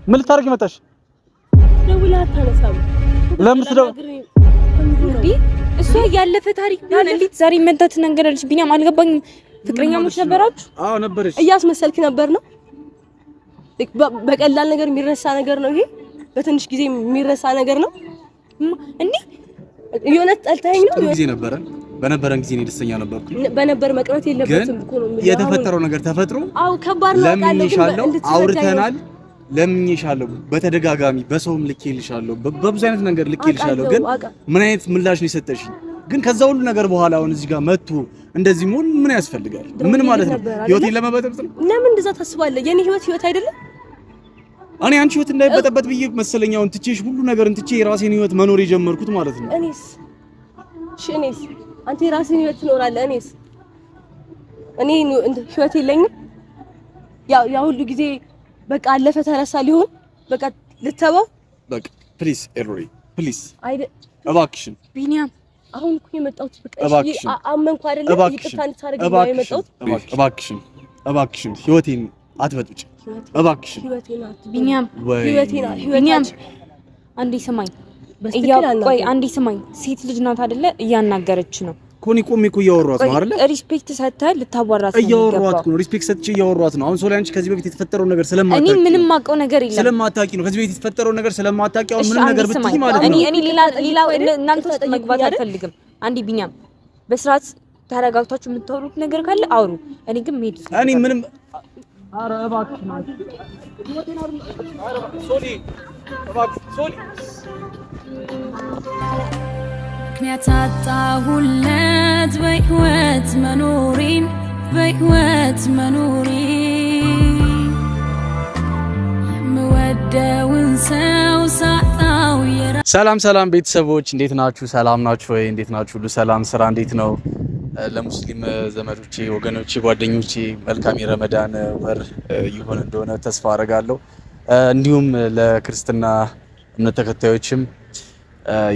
ምን ልታረጊ መጣሽ? ደውላ አታነሳም። ለምን ትደው እሷ ያለፈ ታሪክ ቢሆን እንዴት ዛሬ መጣ ትነገራለች? ቢኒያም አልገባኝም። ፍቅረኛሞች ነበራችሁ? አዎ ነበረች። እያስመሰልክ ነበር ነው? በቀላል ነገር የሚረሳ ነገር ነው ይሄ? በትንሽ ጊዜ የሚረሳ ነገር ነው እንዴ? የሆነት ጠልታኝ ነው? ጊዜ ነበረን። በነበረን ጊዜ ነው ደስተኛ ነበርኩ። በነበር መቅረት የለበትም እኮ ነው የሚለው። የተፈጠረው ነገር ተፈጥሮ አው ከባድ ነው ቃለው አውርተናል። ለምኝሻለሁ በተደጋጋሚ በሰውም ልኬልሻለሁ፣ በብዙ አይነት ነገር ልኬልሻለሁ። ግን ምን አይነት ምላሽ ነው የሰጠሽኝ? ግን ከዛ ሁሉ ነገር በኋላ አሁን እዚህ ጋር መጥቶ እንደዚህ ምን ያስፈልጋል? ምን ማለት ነው? ህይወቴን ለመበጠብጥ ነው? ለምን እንደዛ ታስባለህ? የኔ ህይወት አይደለም? እኔ አንቺ ህይወት እንዳይበጠበጥ ብዬ መሰለኝ አሁን ትቼሽ ሁሉ ነገር እንትቼ የራሴን ህይወት መኖር የጀመርኩት ማለት ነው። እኔስ አንተ የራስህን ህይወት ትኖራለህ። እኔ ህይወት የለኝም። ያ ሁሉ ጊዜ በቃ አለፈ ተረሳ ሊሆን በቃ ልተባው በቃ ፕሊዝ ኤልሮይ ፕሊዝ እባክሽን ቢኒያም አሁን እኮ የመጣሁት በቃ አመንኩ አይደለም ይቅርታ እንድታረግልኝ ነው የመጣሁት። እባክሽን ህይወቴን አትበጥብጭ እባክሽን። ቢኒያም ቢኒያም አንዴ ስማኝ፣ ቆይ አንዴ ስማኝ። ሴት ልጅ ናት አይደለ? እያናገረች ነው ኮኒ ቆሜ እኮ እያወራኋት ነው አይደለ? ሪስፔክት ሰጥተህ ልታዋራት ነው። እያወራኋት ነው፣ ሪስፔክት ሰጥቼ እያወራኋት ነው። አሁን ሶሊ አንቺ ከዚህ በፊት የተፈጠረው ነገር ስለማታውቂ እኔ ምንም ማውቀው ነገር የለም። ስለማታውቂ ነው ከዚህ በፊት የተፈጠረው ነገር ስለማታውቂ አሁን ምንም ነገር ብትይ ማለት ነው። እኔ ሌላ እናንተ ውስጥ መግባት አልፈልግም። አንዴ ቢኒያም በስርዓት ተረጋግታችሁ የምታወሩት ነገር ካለ አውሩ። እኔ ግን መሄድ እኔ ምንም ኧረ እባክሽ ማለት ሶሊ እባክሽ ሶሊ ምክንያት አጣሁለት በህይወት መኖሬን የምወደውን ሰው ሳጣው። ሰላም ቤተሰቦች እንዴት ናችሁ? ሰላም ናችሁ ወይ? እንዴት ናችሁ? ሁሉ ሰላም? ስራ እንዴት ነው? ለሙስሊም ዘመዶቼ፣ ወገኖቼ፣ ጓደኞቼ መልካም የረመዳን ወር ይሆን እንደሆነ ተስፋ አደርጋለሁ። እንዲሁም ለክርስትና እምነት ተከታዮችም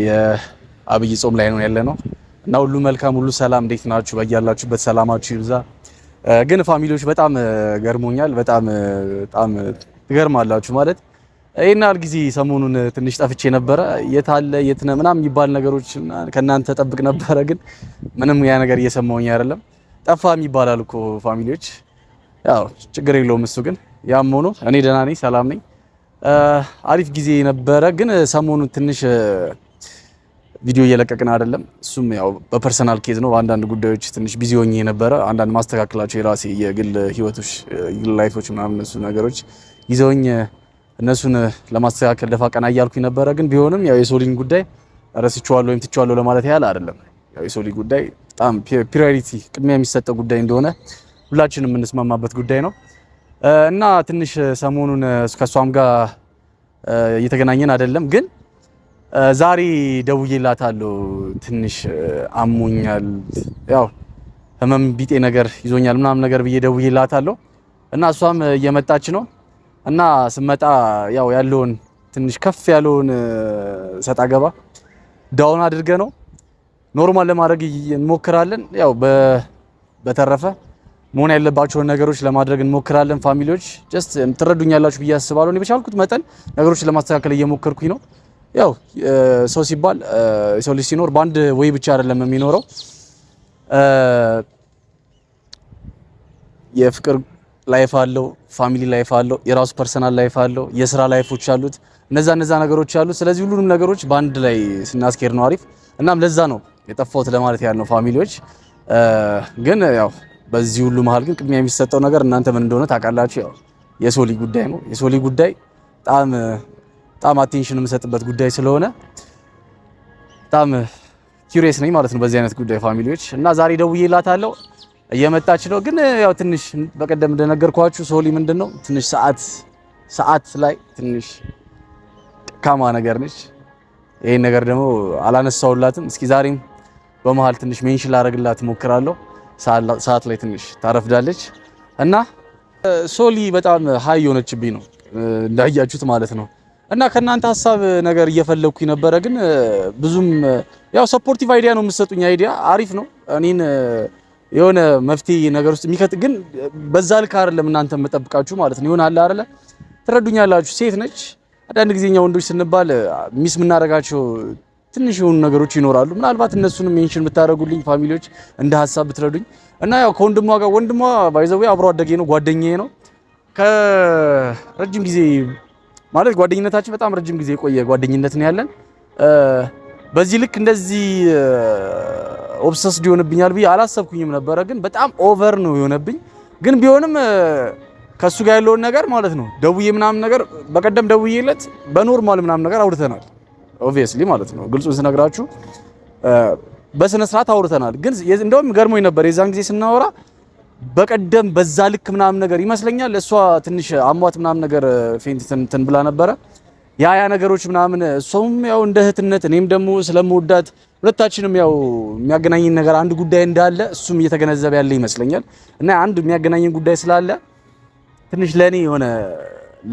የአብይ ጾም ላይ ነው ያለነው እና ሁሉ መልካም ሁሉ ሰላም። እንዴት ናችሁ? በያላችሁበት ሰላማችሁ ይብዛ። ግን ፋሚሊዎች በጣም ገርሞኛል። በጣም ትገርማላችሁ ማለት ይሄን ያህል ጊዜ ሰሞኑን ትንሽ ጠፍቼ ነበረ። የት አለ የት ነህ ምናምን የሚባል ነገሮች ከእናንተ ጠብቅ ነበረ። ግን ምንም ያ ነገር እየሰማሁኝ አይደለም። ጠፋም ይባላል እኮ ፋሚሊዎች። ያው ችግር የለውም እሱ። ግን ያም ሆኖ እኔ ደህና ነኝ፣ ሰላም ነኝ። አሪፍ ጊዜ ነበረ። ግን ሰሞኑን ትንሽ ቪዲዮ እየለቀቅን አይደለም። እሱም ያው በፐርሰናል ኬዝ ነው። አንዳንድ ጉዳዮች ትንሽ ቢዚ ሆኜ ነበረ። አንዳንድ ማስተካከላቸው የራሴ የግል ህይወቶች ላይፎች ምናምን እሱ ነገሮች ይዘውኝ እነሱን ለማስተካከል ደፋ ቀና እያልኩኝ ነበረ። ግን ቢሆንም ያው የሶሊን ጉዳይ ረስቼዋለሁ ወይም ትቼዋለሁ ለማለት ያህል አይደለም። ያው የሶሊ ጉዳይ በጣም ፕራዮሪቲ ቅድሚያ የሚሰጠው ጉዳይ እንደሆነ ሁላችንም የምንስማማበት ጉዳይ ነው እና ትንሽ ሰሞኑን ከሷም ጋር እየተገናኘን አይደለም። ግን ዛሬ ደውዬላታለሁ። ትንሽ አሞኛል፣ ያው ህመም ቢጤ ነገር ይዞኛል ምናምን ነገር ብዬ ደውዬላታለሁ እና እሷም እየመጣች ነው እና ስመጣ ያው ያለውን ትንሽ ከፍ ያለውን ሰጣ ገባ ዳውን አድርገ ነው ኖርማል ለማድረግ እንሞክራለን። ያው በተረፈ መሆን ያለባቸውን ነገሮች ለማድረግ እንሞክራለን። ፋሚሊዎች ጀስት ትረዱኛላችሁ ብዬ አስባለሁ። እኔ በቻልኩት መጠን ነገሮችን ለማስተካከል እየሞከርኩኝ ነው። ያው ሰው ሲባል ሰው ልጅ ሲኖር በአንድ ወይ ብቻ አይደለም የሚኖረው። የፍቅር ላይፍ አለው፣ ፋሚሊ ላይፍ አለው፣ የራሱ ፐርሰናል ላይፍ አለው፣ የስራ ላይፎች አሉት። እነዛ ነገሮች አሉት። ስለዚህ ሁሉንም ነገሮች በአንድ ላይ ስናስኬድ ነው አሪፍ። እናም ለዛ ነው የጠፋሁት ለማለት ያህል ነው ፋሚሊዎች። ግን ያው በዚህ ሁሉ መሀል ግን ቅድሚያ የሚሰጠው ነገር እናንተ ምን እንደሆነ ታውቃላችሁ። ያው የሶሊ ጉዳይ ነው። የሶሊ ጉዳይ በጣም አቴንሽን የምሰጥበት ጉዳይ ስለሆነ በጣም ኪዩሪየስ ነኝ ማለት ነው በዚህ አይነት ጉዳይ ፋሚሊዎች። እና ዛሬ ደውዬላታለሁ እየመጣች ነው። ግን ያው ትንሽ በቀደም እንደነገርኳችሁ ሶሊ ምንድነው ትንሽ ሰዓት ላይ ትንሽ ካማ ነገር ነች። ይሄን ነገር ደግሞ አላነሳውላትም። እስኪ ዛሬም በመሃል ትንሽ ሜንሽን ላደርግላት እሞክራለሁ። ሰዓት ላይ ትንሽ ታረፍዳለች እና ሶሊ በጣም ሃይ የሆነችብኝ ነው እንዳያችሁት ማለት ነው። እና ከናንተ ሐሳብ ነገር እየፈለኩኝ ነበረ። ግን ብዙም ያው ሰፖርቲቭ አይዲያ ነው የምትሰጡኝ። አይዲያ አሪፍ ነው። እኔን የሆነ መፍትሄ ነገር ውስጥ የሚከት ግን በዛ ልክ አይደለም እናንተ መጠብቃችሁ ማለት ነው። ይሆናል አይደለ? ትረዱኛላችሁ። ሴት ነች። አንዳንድ ጊዜኛ ወንዶች ስንባል ሚስ የምናደርጋቸው ትንሽ የሆኑ ነገሮች ይኖራሉ። ምናልባት እነሱንም ሜንሽን ብታደርጉልኝ ፋሚሊዎች እንደ ሀሳብ ብትረዱኝ እና ያው ከወንድሟ ጋር ወንድሟ ባይዘው አብሮ አደጌ ነው፣ ጓደኛዬ ነው። ከረጅም ጊዜ ማለት ጓደኝነታችን በጣም ረጅም ጊዜ የቆየ ጓደኝነት ነው ያለን። በዚህ ልክ እንደዚህ ኦብሰስድ ይሆንብኛል ብዬ አላሰብኩኝም ነበረ፣ ግን በጣም ኦቨር ነው የሆነብኝ። ግን ቢሆንም ከሱ ጋር ያለውን ነገር ማለት ነው ደውዬ ምናምን ነገር በቀደም ደውዬለት በኖርማል ምናምን ነገር አውርተናል። ኦብቪየስሊ ማለት ነው ግልጹን ስነግራችሁ በስነ ስርዓት አውርተናል። ግን እንደውም ገርሞኝ ነበር የዛን ጊዜ ስናወራ በቀደም በዛ ልክ ምናምን ነገር ይመስለኛል እሷ ትንሽ አሟት ምናምን ነገር ፌንት እንትን ብላ ነበረ። ያ ነገሮች ምናምን እሷም ያው እንደ እህትነት እኔም ደግሞ ስለምወዳት ሁለታችንም ያው የሚያገናኝን ነገር አንድ ጉዳይ እንዳለ እሱም እየተገነዘበ ያለ ይመስለኛል። እና አንድ የሚያገናኝን ጉዳይ ስላለ ትንሽ ለኔ የሆነ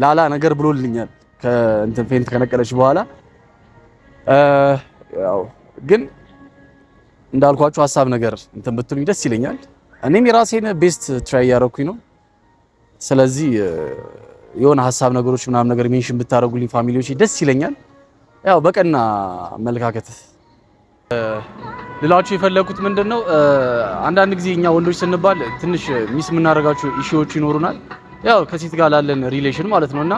ላላ ነገር ብሎልኛል ከእንትን ፌንት ከነቀለች በኋላ። ያው ግን እንዳልኳችሁ ሀሳብ ነገር እንትን ብትሉኝ ደስ ይለኛል። እኔም የራሴን ቤስት ትራይ ያደረኩኝ ነው። ስለዚህ የሆነ ሀሳብ ነገሮች ምናምን ነገር ሜንሽን ብታደርጉልኝ ፋሚሊዎች ደስ ይለኛል። ያው በቀና አመለካከት ልላችሁ የፈለኩት ምንድነው አንዳንድ ጊዜ እኛ ወንዶች ስንባል ትንሽ ሚስ የምናደርጋቸው ኢሹዎች ይኖሩናል። ያው ከሴት ጋር ላለን ሪሌሽን ማለት ነውና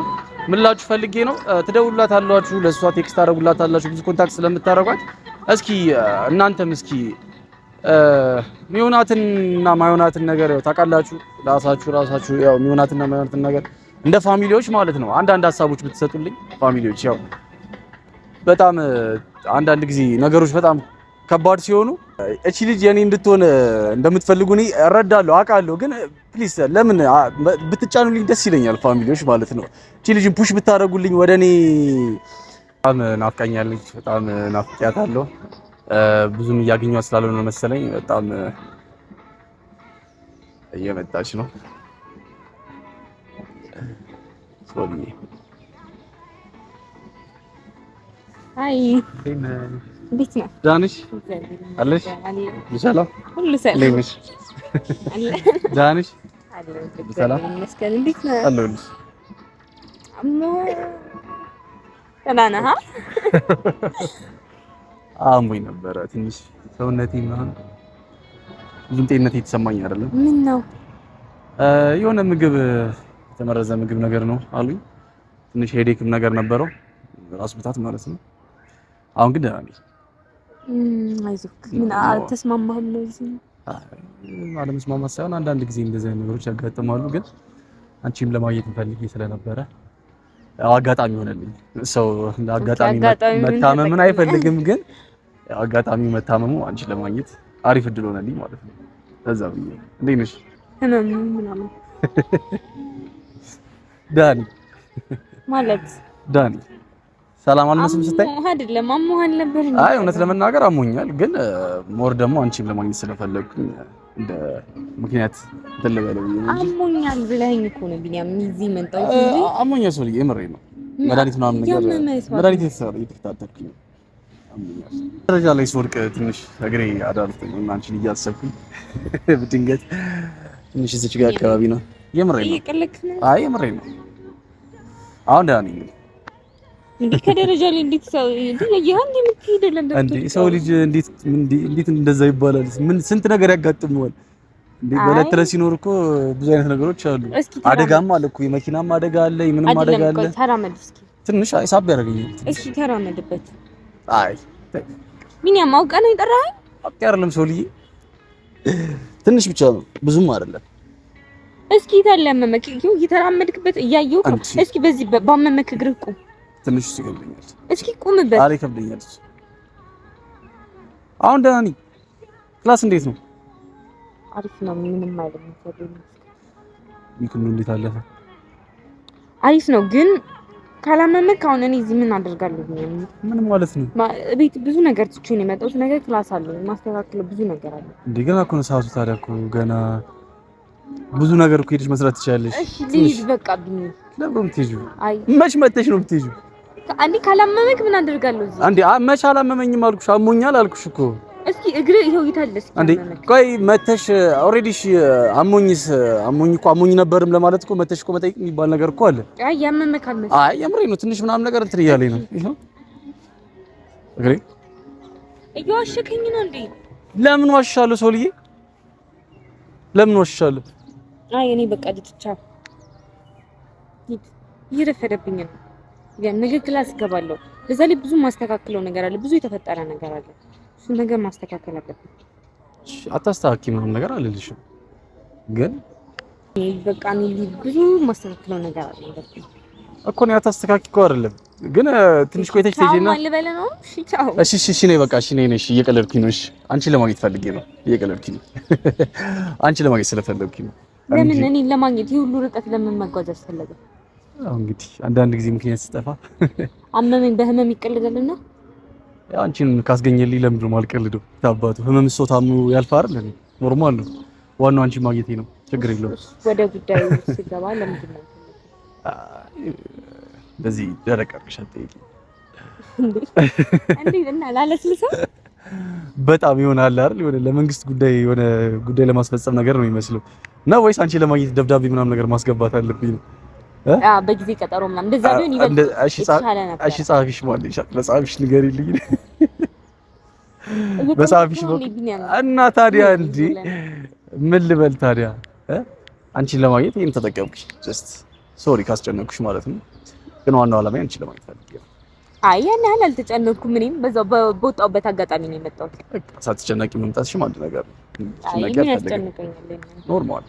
ምን ልላችሁ ፈልጌ ነው ትደውሉላታላችሁ፣ ለሷ ቴክስት ታደርጉላታላችሁ ብዙ ኮንታክት ስለምታደርጓት እስኪ እናንተም እስኪ ሚዮናትንና ማዮናትን ነገር ያው ታውቃላችሁ ራሳችሁ ያው ሚዮናትና ማዮናትን ነገር እንደ ፋሚሊዎች ማለት ነው አንዳንድ ሀሳቦች ብትሰጡልኝ ፋሚሊዎች። ያው በጣም አንዳንድ ጊዜ ነገሮች በጣም ከባድ ሲሆኑ እቺ ልጅ የኔ እንድትሆን እንደምትፈልጉ እኔ እረዳለሁ አውቃለሁ። ግን ፕሊስ ለምን ብትጫኑልኝ ደስ ይለኛል ፋሚሊዎች ማለት ነው። እቺ ልጅን ፑሽ ብታደርጉልኝ ወደኔ። በጣም ናፍቃኛለች፣ በጣም ናፍቂያታለሁ። ብዙም እያገኘኋት ስላልሆነ መሰለኝ በጣም እየመጣች ነው። ሶሪ አይ እንዴት ነህ? ዳንሽ አለሽ? ሰላም ሁሉ ሰላም ነሽ? ዳንሽ ሰላም መስከረም እንዴት ነህ? አለሁልሽ። አሞ ደህና ነህ? አሞኝ ነበረ ትንሽ ሰውነቴ ምናምን ብዙም ጤንነቴ የተሰማኝ አይደለም። ምን ነው? የሆነ ምግብ የተመረዘ ምግብ ነገር ነው አሉኝ። ትንሽ ሄዴክም ነገር ነበረው ራስ ምታት ማለት ነው። አሁን ግን ደህና ነኝ። አይዞህ። ምን አልተስማማህም ነው? እዚህ አለመስማማት ሳይሆን አንዳንድ ጊዜ እንደዚህ አይነት ነገሮች ያጋጥማሉ። ግን አንቺም ለማየት ፈልጌ ስለነበረ አጋጣሚ ሆነልኝ። ሰው ለአጋጣሚ መታመምን አይፈልግም፣ ግን አጋጣሚ መታመሙ አንቺን ለማግኘት አሪፍ እድል ሆነልኝ ማለት ነው። ለዛ ብዬ እንዴት ነሽ? ህመም ምናምን ዳኒ ማለት ዳኒ ሰላም አልመስልም ስታይ አይደለም አሞሃል ነበር። አይ እውነት ለመናገር አሞኛል፣ ግን ሞር ደግሞ አንቺን ለማግኘት ስለፈለኩኝ እንደ ምክንያት ተለበለው ይሄ አሞኛል ብለኸኝ እኮ ነው ቢኒያም እዚህ መጣሁ እንጂ አሞኛል። ሶሪ የምሬ ነው። መድኃኒት ምናምን ነገር መድኃኒት እየተከታተልኩኝ አሞኛል። ደረጃ ላይ ስወድቅ ትንሽ እግሬ አዳልጦኝ እና አንቺን እያሰብኩኝ በድንገት ትንሽ እዚች ጋር አካባቢ ነው። የምሬ ነው። አይ የምሬ ነው። አሁን ደህና ነኝ። እንዴ ከደረጃ ላይ እንዴት ሰው ይሄን የምትሄደለም እንዴ ሰው ልጅ እንዴት እንደዛ ይባላል? ምን ስንት ነገር ያጋጥመዋል እንዴ? በለት ተለ ሲኖር እኮ ብዙ አይነት ነገሮች አሉ። አደጋም አለ እኮ የመኪናም አደጋ አለ፣ የምንም አደጋ አለ። ተራመድ እስኪ ትንሽ ሳብ ያደርገኛል። እስኪ ተራመድበት። አይ ቢኒያም አውቀህ ነው የጠራኸኝ? አውቄ አይደለም ሰው ልጅ ትንሽ ብቻ ነው ብዙም አይደለም። እስኪ ታለመመክ እየተራመድክበት እያየሁ እስኪ በዚህ ባመመክ እግርህ ቁም። ትንሽ ይከብደኛል። እስኪ ቁምበት። አሬ ይከብደኛል። አሁን ደህና ነኝ። ክላስ እንዴት ነው? አሪፍ ነው። ምንም አይደለም። ይኩን እንዴት አለፈ? አሪፍ ነው። ግን ካላመመክ አሁን እኔ እዚህ ምን አደርጋለሁ? ምን ማለት ነው? ቤት ብዙ ነገር ትቼ ነው የመጣሁት። ነገር ክላስ አለ ማስተካከል ብዙ ነገር አለ። እንደገና እኮ ነው ሰዓቱ። ታዲያ እኮ ገና ብዙ ነገር እኮ ሄደሽ መስራት ትችያለሽ። እሺ ልሂድ በቃ ቢኒ። ለምን የምትሄጂው? አይ መች መተሽ ነው የምትሄጂው? አንዴ ካላመመክ ምን አደርጋለሁ እዚህ? አንዴ መች አላመመኝም አልኩሽ። አሞኛል አልኩሽ እኮ። እስኪ እግሬ ይሄው ይታለስ እንዴ ቆይ መተሽ ኦሬዲ አሞኝ ነበርም ለማለት እኮ መተሽ እኮ መጠየቅ የሚባል ነገር እኮ አለ። አይ ያመመካል መሰለኝ። አይ የምሬ ነው። ትንሽ ምናምን ነገር እንትን እያለኝ ነው። ይሄው እግሬ እየዋሸከኝ ነው እንዴ? ለምን ዋሻለሁ? ሰውልዬ ለምን ዋሻለሁ? አይ እኔ በቃ ልትቻ ይረፈደብኝ ነው። ነገ ክላስ እገባለሁ። በዛ ላይ ብዙ ማስተካከለው ነገር አለ። ብዙ የተፈጠረ ነገር አለ። እሱን ነገር ማስተካከል አለብኝ። አታስተካክቂ ምንም ነገር አልልሽም፣ ግን በቃ እኔ ብዙ ማስተካከለው ነገር አለ እኮ ነው። አታስተካክቂው አይደለም ግን ትንሽ ቆይተሽ ትሄጂና ታው ማልበለ ነው። እሺ ቻው። እሺ ነይ በቃ እሺ ነይ። እየቀለድኩኝ ነው። እሺ አንቺ ለማግኘት ፈልጌ ነው። እየቀለድኩኝ ነው። አንቺ ለማግኘት ስለፈለግኩኝ ነው። ለምን እኔ ለማግኘት ይሁሉ ርቀት ለምን መጓዝ አስፈለገ? አዎ እንግዲህ አንዳንድ ጊዜ ምክንያት ስጠፋ አመመኝ በህመም ይቀልዳልና ያው አንቺን ካስገኘልኝ ለምንድን ነው የማልቀልደው? ታባቱ ህመም ሰው ታሙ ያልፋል አይደል? ኖርማል ነው። ዋናው አንቺ ማግኘቴ ነው። ችግር የለውም። ወደ ጉዳዩ ሲገባ ለምንድን ነው በዚህ ደረቅ አርግሻል? ጠይቂ እንዴ እና ላለስልሰው በጣም ይሆናል አይደል? የሆነ ለመንግስት ጉዳይ የሆነ ጉዳይ ለማስፈጸም ነገር ነው የሚመስለው እና ወይስ አንቺ ለማግኘት ደብዳቤ ምናምን ነገር ማስገባት አለብኝ ነው? በጊዜ ቀጠሮ ምናምን እንደዛ ቢሆን ይበልጥ ይሻለ ነበር። እሺ ጻፊሽ ማለት ይሻል። ለጻፊሽ ንገሪልኝ። በጻፊሽ እና ታዲያ እንዴ ምን ልበል ታዲያ? አንቺን ለማግኘት ይሄን ተጠቀምኩሽ። ጀስት ሶሪ ካስጨነቅኩሽ ማለት ነው። ግን ዋናው ዓላማዬ አንቺን ለማግኘት ፈልጌ። አይ ያን ያህል አልተጨነቅኩም። እኔም በዛው በወጣሁበት አጋጣሚ ነው የመጣሁት። ሳትጨነቂ መምጣትሽም አንድ ነገር ነው። አይ ምን ያስጨንቀኛል? ኖርማል።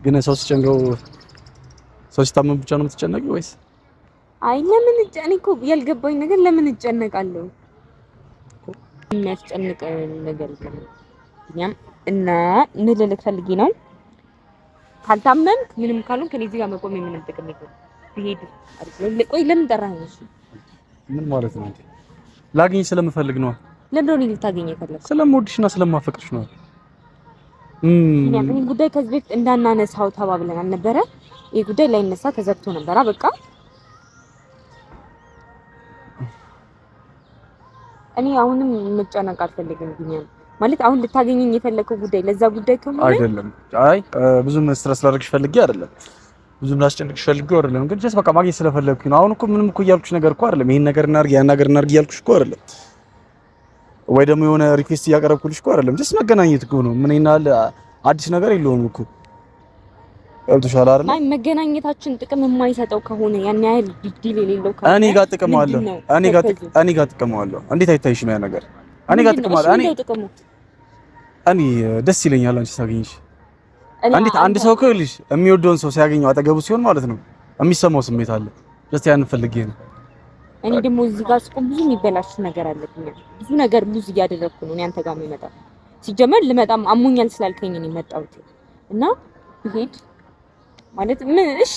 ግን ሰው ሲጨንቀው ሰው ሲታመም ብቻ ነው የምትጨነቂው ወይስ? አይ ለምን እኔ እኮ ያልገባኝ ነገር ለምን እጨነቃለሁ? የሚያስጨንቅ ነገር የለም። እና ምን ልልክ ፈልጌ ነው፣ ካልታመምክ ምንም ካልሆንክ ከኔ እዚህ ጋር መቆም ምንም ጥቅም የለውም። ብሄድ አይደል? ቆይ ለምን ጠራኸኝ? እሺ ምን ማለት ነው? ላግኝሽ ስለምፈልግ ነው። ለምን ነው ልታገኝ የፈለግከው? ስለምወድሽና ስለማፈቅርሽ ነው። ይሄን ጉዳይ ከዚህ በፊት እንዳናነሳው ተባብለን አልነበረ? ይሄ ጉዳይ ላይ ነሳ ተዘግቶ ነበር። በቃ እኔ አሁንም መጨነቅ አልፈልግም። ቢኒያም ማለት አሁን ልታገኘኝ የፈለከው ጉዳይ ለዛ ጉዳይ ከሆነ አይደለም። አይ ብዙም ስትረስ ላደርግሽ ፈልጌ አይደለም፣ ብዙም ላስጨንቅሽ ፈልጌ አይደለም። ግን ጀስት በቃ ማግኘት ስለፈለኩኝ ነው። አሁን እኮ ምንም እኮ እያልኩሽ ነገር እኮ አይደለም። ይሄን ነገር እናድርግ ያን ነገር እናድርግ እያልኩሽ እኮ አይደለም፣ ወይ ደግሞ የሆነ ሪኩዌስት እያቀረብኩልሽ እኮ አይደለም። ጀስት መገናኘት እኮ ነው። ምን ይናል አዲስ ነገር የለውም እኮ አብዱሻል አይደል? አይ መገናኘታችን ጥቅም የማይሰጠው ከሆነ ያን ያህል ዲል የሌለው ከሆነ እኔ ጋር ጥቅም አለው። እኔ ጋር ጥቅም አለው። እንዴት አይታይሽም ያ ነገር? እኔ ጋር ጥቅም አለው። እኔ ደስ ይለኛል አንቺ ሳገኝሽ። እንዴት አንድ ሰው ከልሽ የሚወደውን ሰው ሲያገኘው አጠገቡ ሲሆን ማለት ነው የሚሰማው ስሜት አለ። ጀስት ያን ፈልጌ ነው። እኔ ደግሞ እዚህ ጋር ስቆም ብዙ የሚበላሽ ነገር አለብኝ። ብዙ ነገር ሉዝ እያደረኩ ነው። እኔ አንተ ጋር የምመጣው ሲጀመር ልመጣም አሞኛል ስላልከኝ ነው የመጣሁት እና ይሄድ ማለት ምን? እሺ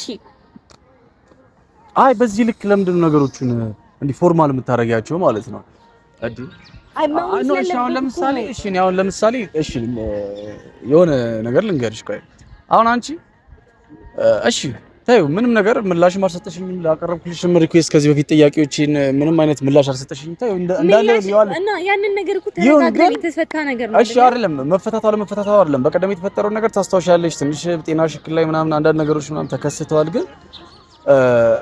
አይ በዚህ ልክ ለምንድን ነው ነገሮቹን እንዲህ ፎርማል የምታረጋቸው ማለት ነው? አይ አሁን ለምሳሌ እሺ የሆነ ነገር ልንገርሽ። ቆይ አሁን አንቺ እሺ ታዩ ምንም ነገር ምላሽ አልሰጠሽኝም። ላቀረብኩልሽም ሪኩዌስት ከዚህ በፊት ጥያቄዎችን ምንም አይነት ምላሽ አልሰጠሽኝም። ታዩ እንዳለ ይዋል እና ያንን ነገር እኮ ተረጋግጠን የተፈታ ነገር ነው። እሺ አይደለም መፈታታው አይደለም። በቀደም የተፈጠረው ነገር ታስታውሻለሽ። ትንሽ ጤናሽ እክል ላይ ምናምን አንዳንድ ነገሮች ምናምን ተከስተዋል።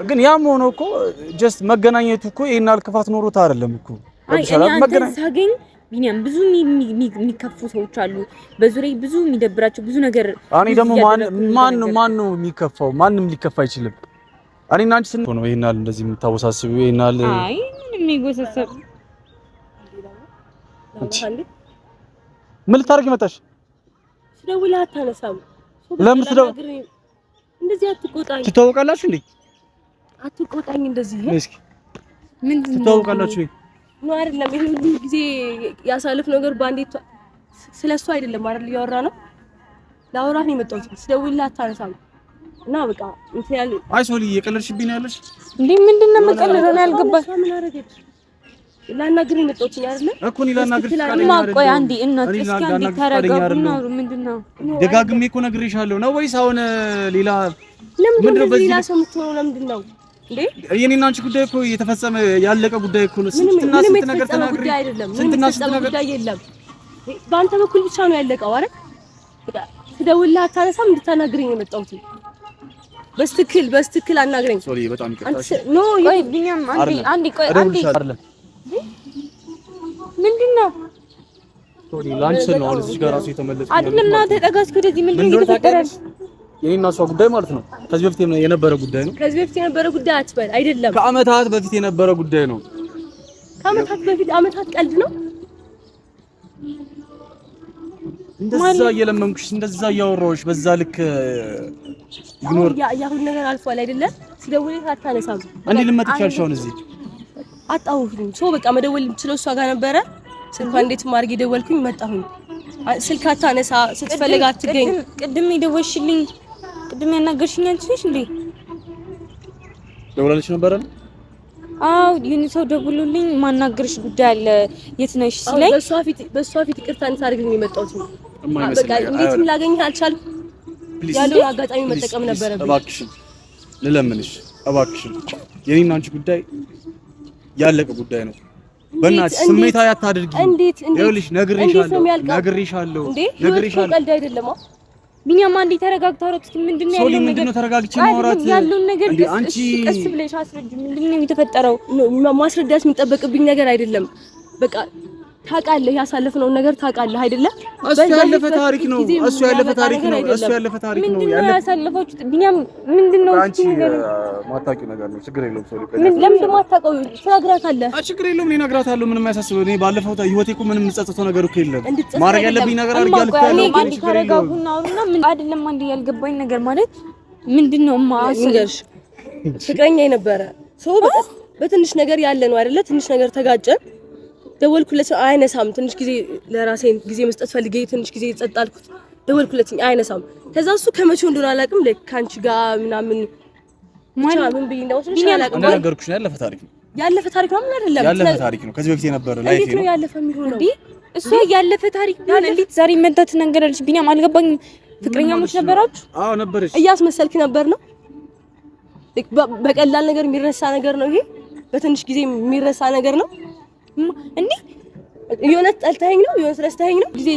ግን ያም ሆኖ እኮ ጀስት መገናኘቱ እኮ ይሄን አልክፋት ኖሮት አይደለም እኮ ሳገኝ ቢኒያም ብዙ የሚከፉ ሰዎች አሉ በዙሪያዬ፣ ብዙ የሚደብራቸው ብዙ ነገር። እኔ ደግሞ ማን ነው የሚከፋው? ማንም ሊከፋ አይችልም። እኔና አንቺ ስንሆን ነው ይሄናል እንደዚህ የምታወሳስቢው ይሄናል። አይ ምንም ይወሳሰብ ምን ልታረጊ መጣሽ? ስደውልህ አታነሳም። ለምን ስደውል እንደዚህ አትቆጣኝ። ትተዋወቃላችሁ እንዴ? አትቆጣኝ እንደዚህ እስኪ ምንድን ነው ትተዋወቃላችሁ ነው አይደለም? ይሄ ሁሉ ጊዜ ያሳልፍ ነገር ባንዴት ስለሱ አይደለም አይደል? እያወራ ነው። ላውራህ ነው የመጣሁት። ስደውልህ አታነሳም እና በቃ እንትን ያለ አይ ሶሊ እየቀለድሽብኝ ነው ያለሽ እንዴ? ምንድነው መቀለድ ነው ያልገባሽ? ምን አደረገች? ላናግር ነው የመጣሁት አይደል? እኮ እኔ ላናግር ቆይ አንዴ እናት እስኪ አንዴ ተረጋጉና ምንድነው? ደጋግሜ እኮ ነግሬሻለሁ ነው ወይስ አሁን ሌላ ምንድነው? በዚህ ሌላ ሰው የምትሆነው ለምንድን ነው? እንዴ የኔና አንቺ ጉዳይ እኮ የተፈጸመ ያለቀ ጉዳይ እኮ ነው። ስንትና ስንት ነገር ተናግሬ ስንትና ስንት ነገር ጉዳይ የለም። በአንተ በኩል ብቻ ነው ያለቀው አይደል? ትደውልልህ አታነሳም። እንድታናግረኝ ነው የመጣሁት። በስትክክል አናግረኝ። ሶሪ በጣም ይቅርታሽ። ኖ ቆይ ቢኒያም አንዴ ቆይ አንዴ ምንድነው? ሶሪ ላንቺ ነው አሁን እዚህ ጋር ራሱ የተመለስኩት አይደለም። እና ተጠጋስኩ ወደዚህ ምንድነው የተፈጠረ? የኔና እሷ ጉዳይ ማለት ነው። ከዚህ በፊት የነበረ ጉዳይ ነው። ከዚህ በፊት የነበረ ጉዳይ አትበል። አይደለም ከአመታት በፊት የነበረ ጉዳይ ነው። ከአመታት በፊት አመታት ቀልድ ነው። እንደዛ እየለመንኩሽ እንደዛ እያወራሁሽ በዛ ልክ ኢግኖር ያሁን ነገር አልፏል አይደለ? ሲደውልልህ አታነሳም። አንዴ ልመጥሽ ያልሻውን እዚህ አጣሁኝ። ሶ በቃ መደወል የምችለው እሷ ጋር ነበረ። ስልኳ እንዴት ማርጌ ደወልኩኝ፣ መጣሁኝ። ስልክ አታነሳ፣ ስትፈልግ አትገኝ። ቅድም የደወልሽልኝ ቅድም ያናገርሽኝ አንቺ ነሽ እንዴ? ደውላለች ነበረ? አዎ የኔ ሰው ደውሎልኝ ማናገርሽ ጉዳይ አለ የት ነሽ ሲለኝ በሷ ፊት ይቅርታ እንድታደርግልኝ የመጣሁት ነው። በቃ እንዴት ላገኝህ አልቻልኩም። ያለውን አጋጣሚ መጠቀም ነበረብኝ። እባክሽን ልለምንሽ፣ እባክሽን የኔና አንቺ ጉዳይ ያለቀ ጉዳይ ነው። በእናትሽ ስሜታዊ አታድርጊ። ይኸውልሽ ነግሬሻለሁ። ቀልድ አይደለም። ቢኒያም አንዴ ተረጋግተው አውራት። ምንድነው ያለው ነገር? ምንድነው ተረጋግቼ ማውራት ያለው ነገር? አንቺ ቀስ ብለሽ አስረጅ። ምንድነው የተፈጠረው? ማስረዳት የሚጠበቅብኝ ነገር አይደለም። በቃ ታውቃለህ፣ ያሳለፍነው ነገር ታውቃለህ አይደለ? እሱ ያለፈ ታሪክ ነው። እሱ ያለፈ ታሪክ ነው። ምንድነው ያሳለፋችሁት? ቢኒያም ምንድነው አንቺ ማታውቂው ነገር ነው። ችግር የለውም። ሶሪ ለምን ማታውቀው ትነግራታለህ? ችግር የለውም። እኔ እነግራታለሁ። ምንም አያሳስበው። እኔ ባለፈው ህይወቴ እኮ ምንም የምጸጸተው ነገር እኮ የለም። ማድረግ ያለብኝ ነገር አድርጋለሁ። አንዴ ተረጋጉና አውሩና ምን አይደለም። አንዴ ያልገባኝ ነገር ማለት ምንድነው? ማስገርሽ ፍቅረኛ የነበረ ሰው በትንሽ ነገር ያለ ነው አይደለ? ትንሽ ነገር ተጋጨን። ደወልኩለት፣ አይነሳም። ትንሽ ጊዜ ለራሴ ጊዜ መስጠት ፈልጌ ትንሽ ጊዜ ጸጣልኩት። ደወልኩለት፣ አይነሳም። ከዛ እሱ ከመቼው እንደሆነ አላውቅም፣ ለካንቺ ጋር ምናምን ምን ብዬ እንደወሰንሽ አላውቅም። እንደነገርኩሽ ያለፈ ታሪክ ነው። ያለፈ ታሪክ ነው ምን አይደለም፣ ያለፈ ታሪክ ነው። ከዚህ በፊት የነበረ ላይፍ ነው። ያለፈ የሚሆነው እንዴ? እሱ ያለፈ ታሪክ ቢሆን እንዴት ዛሬ መጣ ትነገራለች? ቢኒያም አልገባኝም። ፍቅረኛሞች ነበራችሁ? አዎ ነበርሽ። እያስመሰልክ ነበር ነው። በቀላል ነገር የሚረሳ ነገር ነው ይሄ። በትንሽ ጊዜ የሚረሳ ነገር ነው እንዴ? የሆነ ጠልተኸኝ ነው? የሆነ ስለስተኸኝ ነው? ጊዜ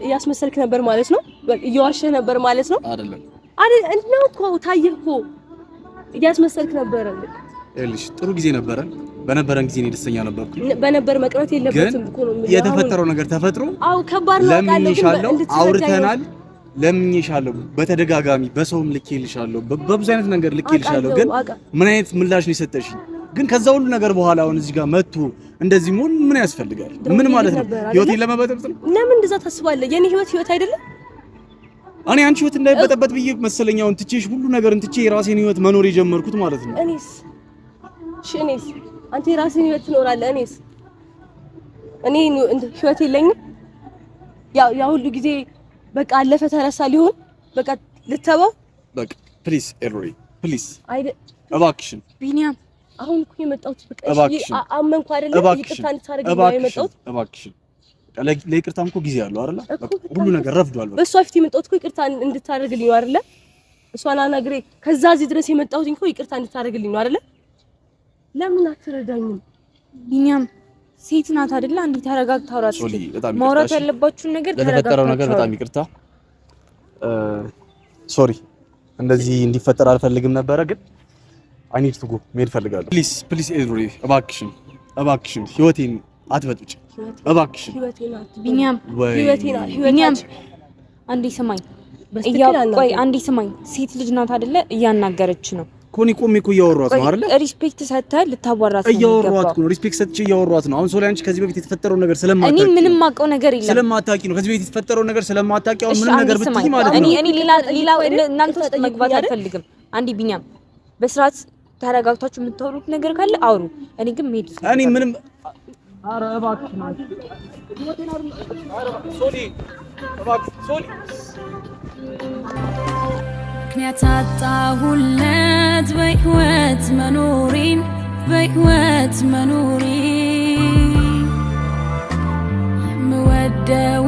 እያስመሰልክ ነበር ማለት ነው? እየዋሸህ ነበር ማለት ነው? አይደለም ነው እኮ ታየህ እኮ እያስመሰልክ ነበር። እልሽ ጥሩ ጊዜ ነበረ። በነበረን ጊዜ እኔ ደስተኛ ነበርኩ። በነበር መቅረት የለበትም እኮ ነው የሚለው። የተፈጠረው ነገር ተፈጥሮ አው ከባድ ነው። ለምንሻለሁ፣ አውርተናል፣ ለምንሻለሁ፣ በተደጋጋሚ በሰውም ልኬልሻለሁ፣ በብዙ አይነት ነገር ልኬልሻለሁ። ግን ምን አይነት ምላሽ ነው የሰጠሽኝ? ግን ከዛ ሁሉ ነገር በኋላ አሁን እዚህ ጋር መጥቶ እንደዚህ ምን ያስፈልጋል? ምን ማለት ነው? ህይወቴን ለመበጠበጥ ነው? ለምን እንደዛ ታስባለህ? የኔ ህይወት አይደለም። እኔ አንቺ ህይወት እንዳይበጠበጥ ብዬ መሰለኝ አሁን ትቼሽ ሁሉ ነገር እንትቼ የራሴን ህይወት መኖር የጀመርኩት ማለት ነው። እኔስ አንተ የራስህን ህይወት ትኖራለህ። እኔ ህይወት የለኝም። ያ ሁሉ ጊዜ በቃ አለፈ ተረሳ ሊሆን በቃ ልተባው በቃ ፕሊዝ ኤልሪ ፕሊዝ እባክሽን ቢኒያም አሁን እኮ የመጣሁት በቃ አመንኩ አይደለም። ይቅርታ እንድታደርግልኝ ነው የመጣሁት። እባክሽን ለይቅርታም እኮ ጊዜ አለው አይደል? ሁሉ ነገር ረፍዷል። በሷ ፊት የመጣሁት እኮ ይቅርታ እንድታደርግልኝ ነው አይደል? እሷን አናግሬ ከዛ እዚህ ድረስ የመጣሁት እኮ ይቅርታ እንድታደርግልኝ ነው አይደል? ለምን አትረዳኝም? ቢኒያም ሴት ናት አይደል? አንዴ ተረጋግታ አውራት። ማውራት ያለባችሁን ነገር ተረጋግታ። ለተፈጠረው ነገር በጣም ይቅርታ። ሶሪ እንደዚህ እንዲፈጠር አልፈልግም ነበረ ግን I need to go መሄድ ፈልጋለሁ። ፕሊዝ ኤልሪ እባክሽን ህይወቴን አትበጥብጭ እባክሽን። ቢኒያም አንዴ ስማኝ፣ አንዴ ስማኝ። ሴት ልጅ ናት አይደለ? እያናገረች ነው። ኮኒ ቆሜ እኮ እያወራኋት ነው አይደለ? ሪስፔክት ሰጥተህ ልታዋራት ነው። እያወራኋት ነው። ሪስፔክት ሰጥቼ እያወራኋት ነው። አሁን ሶሊ አንቺ ከዚህ በፊት የተፈጠረው ነገር ስለማታውቂ እኔ ምንም ማውቀው ነገር የለም። ስለማታውቂ ነው። ከዚህ በፊት የተፈጠረው ነገር ስለማታውቂ አሁን ምንም ነገር ብትይ ማለት ነው። እኔ ሌላ እናንተ ውስጥ መግባት አልፈልግም። አንዴ ቢኒያም በስርዓት ተረጋግታችሁ የምታወሩት ነገር ካለ አውሩ። እኔ ግን መሄድ እኔ ምንም ኧረ እባክህ ሶሊ ምክንያት አጣሁለት በህይወት መኖሬን የምወደው